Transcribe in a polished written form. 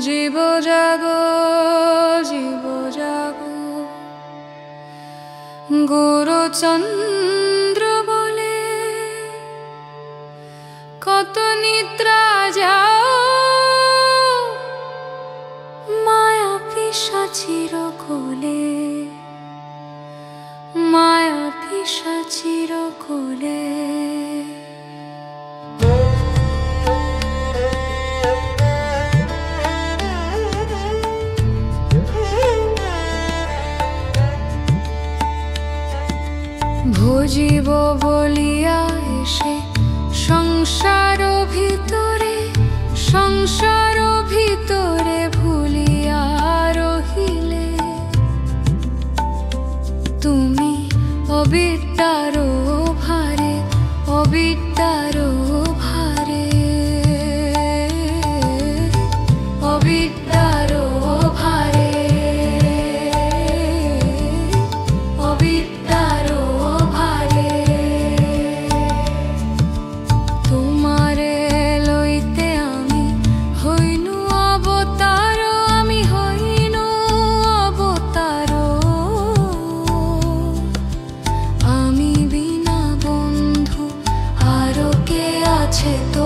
জীব জাগো জীব জাগো, গুরুচন্দ্র বলে কত নিদ্রা যাও, মায়া পিশাচির কোলে, মায়া পিশাচির কোলে। ভজিব বলিয়া এসে সংসার ভিতরে, সংসার ভিতরে ভুলিয়া রহিলে, তুমি অবিদ্যার ভারে, অবিদ্যার ভারে, অবিদ্যার ভারে, অবিদ্যার ভারে। তোমারে লইতে আমি হইনু অবতার, আমি হইনু অবতার, আমি বিনা বন্ধু আরো কে আছে তো